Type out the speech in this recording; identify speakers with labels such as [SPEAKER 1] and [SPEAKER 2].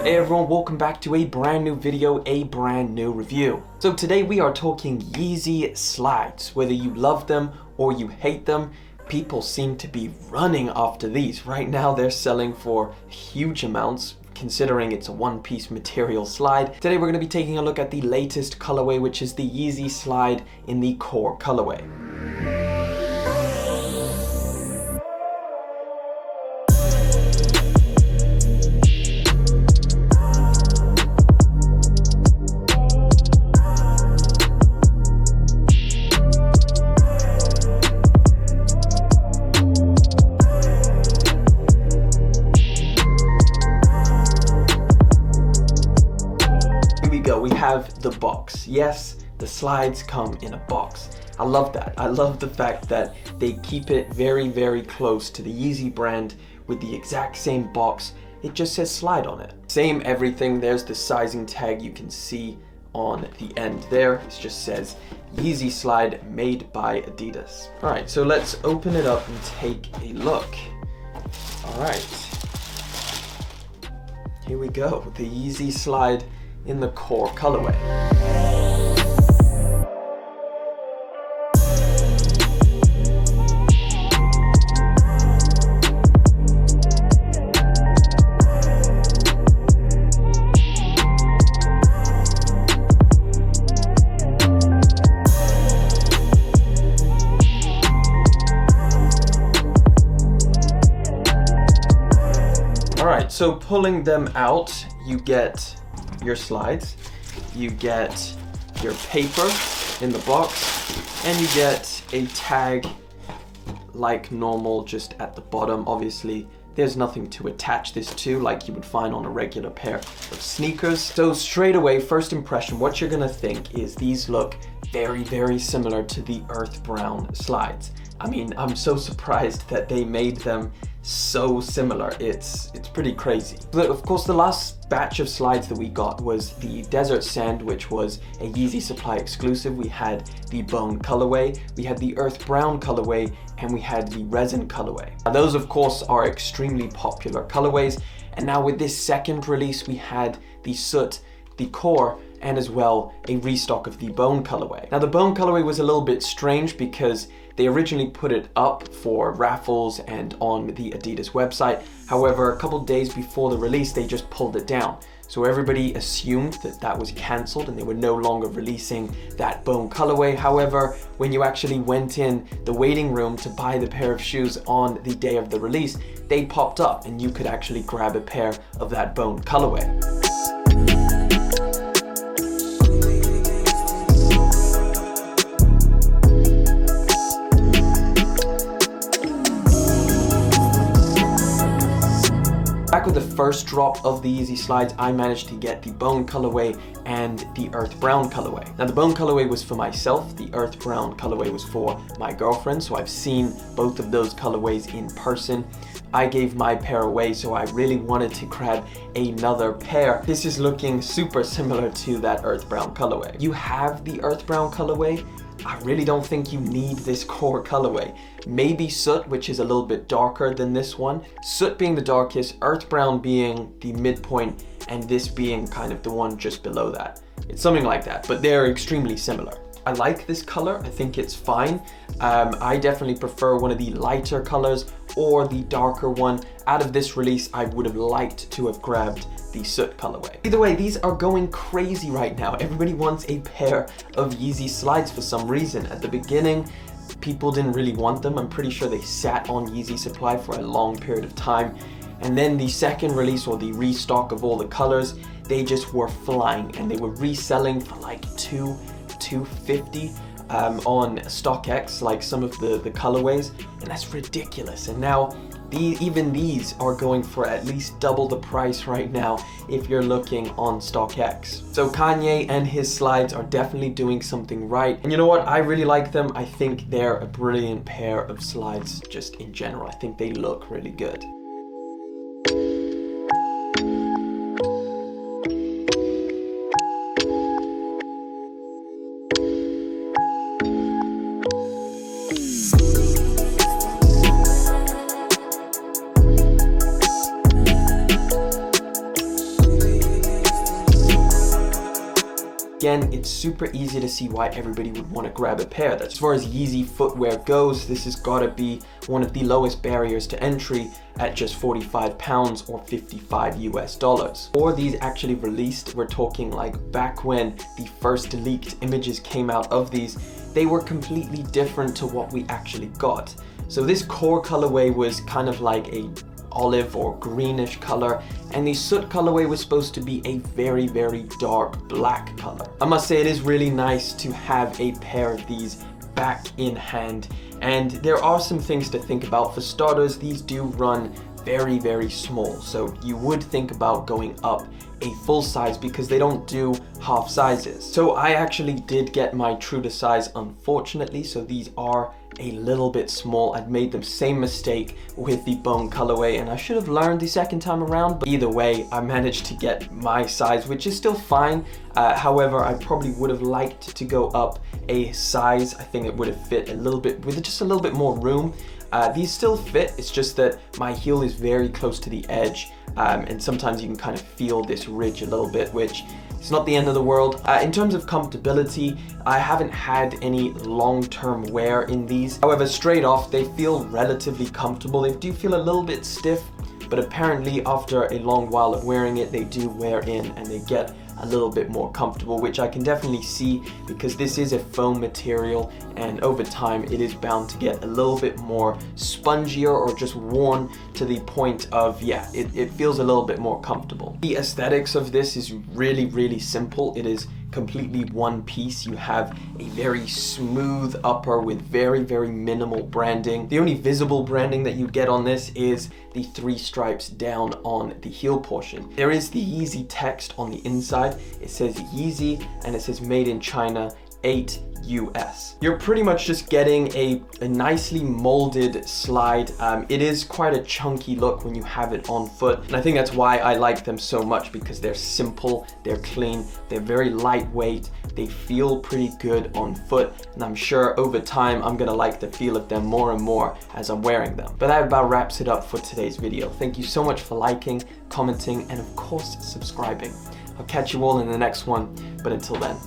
[SPEAKER 1] Hey everyone, welcome back to a brand new video, a brand new review. So today we are talking Yeezy Slides. Whether you love them or you hate them, people seem to be running after these. Right now they're selling for huge amounts, considering it's a one-piece material slide. Today we're going to be taking a look at the latest colorway, which is the Yeezy Slide in the core colorway. We have the box. Yes, the slides come in a box. I love that. I love the fact that they keep it very, very close to the Yeezy brand with the exact same box. It just says slide on it. Same everything. There's the sizing tag you can see on the end there. It just says Yeezy Slide made by Adidas. All right, so let's open it up and take a look. All right, here we go. The Yeezy Slide in the core colorway. All right, so pulling them out, you get your slides, you get your paper in the box, and you get a tag like normal just at the bottom. Obviously there's nothing to attach this to like you would find on a regular pair of sneakers. So straight away, first impression, what you're gonna think is these look very, very similar to the earth brown slides. I mean, I'm so surprised that they made them so similar. It's pretty crazy. But of course, the last batch of slides that we got was the Desert Sand, which was a Yeezy Supply exclusive. We had the Bone colorway, we had the Earth Brown colorway, and we had the Resin colorway. Now, those of course are extremely popular colorways. And now with this second release, we had the Soot, the Core, and as well a restock of the Bone colorway. Now the Bone colorway was a little bit strange because they originally put it up for raffles and on the Adidas website. However, a couple days before the release, they just pulled it down. So everybody assumed that that was cancelled and they were no longer releasing that Bone colorway. However, when you actually went in the waiting room to buy the pair of shoes on the day of the release, they popped up and you could actually grab a pair of that Bone colorway. Back with the first drop of the Yeezy Slides, I managed to get the Bone colorway and the Earth Brown colorway. Now the Bone colorway was for myself, the Earth Brown colorway was for my girlfriend, so I've seen both of those colorways in person. I gave my pair away, so I really wanted to grab another pair. This is looking super similar to that Earth Brown colorway. You have the Earth Brown colorway. I really don't think you need this core colorway. Maybe Soot, which is a little bit darker than this one. Soot being the darkest, Earth Brown being the midpoint, and this being kind of the one just below that. It's something like that, but they're extremely similar. I like this color, I think it's fine. I definitely prefer one of the lighter colors or the darker one. Out of this release, I would have liked to have grabbed the Soot colorway. Either way, these are going crazy right now. Everybody wants a pair of Yeezy Slides for some reason. At the beginning, people didn't really want them. I'm pretty sure they sat on Yeezy Supply for a long period of time. And then the second release, or the restock of all the colors, they just were flying and they were reselling for like $250 on StockX, like some of the colorways, and that's ridiculous. And now even these are going for at least double the price right now if you're looking on StockX. So Kanye and his slides are definitely doing something right. And you know what? I really like them. I think they're a brilliant pair of slides just in general. I think they look really good. Again, it's super easy to see why everybody would want to grab a pair. That's as far as Yeezy footwear goes, this has got to be one of the lowest barriers to entry at just 45 pounds or $55 US. Or these actually released, we're talking like back when the first leaked images came out of these, they were completely different to what we actually got. So this core colorway was kind of like a olive or greenish color, and the Soot colorway was supposed to be a very, very dark black color. I must say it is really nice to have a pair of these back in hand, and there are some things to think about. For starters, these do run very, very small, so you would think about going up a full size because they don't do half sizes. So I actually did get my true to size, unfortunately, so these are a little bit small. I'd made the same mistake with the bone colorway, and I should have learned the second time around, but either way, I managed to get my size, which is still fine. However, I probably would have liked to go up a size. I think it would have fit a little bit, with just a little bit more room. These still fit, it's just that my heel is very close to the edge, and sometimes you can kind of feel this ridge a little bit, which it's not the end of the world. In terms of comfortability, I haven't had any long-term wear in these. However, straight off, they feel relatively comfortable. They do feel a little bit stiff, but apparently after a long while of wearing it, they do wear in and they get a little bit more comfortable, which I can definitely see because this is a foam material, and over time it is bound to get a little bit more spongier or just worn to the point of, yeah, it feels a little bit more comfortable. The aesthetics of this is really, really simple. It is completely one piece. You have a very smooth upper with very, very minimal branding. The only visible branding that you get on this is the 3 stripes down on the heel portion. There is the Yeezy text on the inside. It says Yeezy and it says made in China, 8 US. You're pretty much just getting a nicely molded slide. It is quite a chunky look when you have it on foot, and I think that's why I like them so much, because they're simple, they're clean, they're very lightweight, they feel pretty good on foot, and I'm sure over time I'm gonna like the feel of them more and more as I'm wearing them. But that about wraps it up for today's video. Thank you so much for liking, commenting, and of course subscribing. I'll catch you all in the next one, but until then,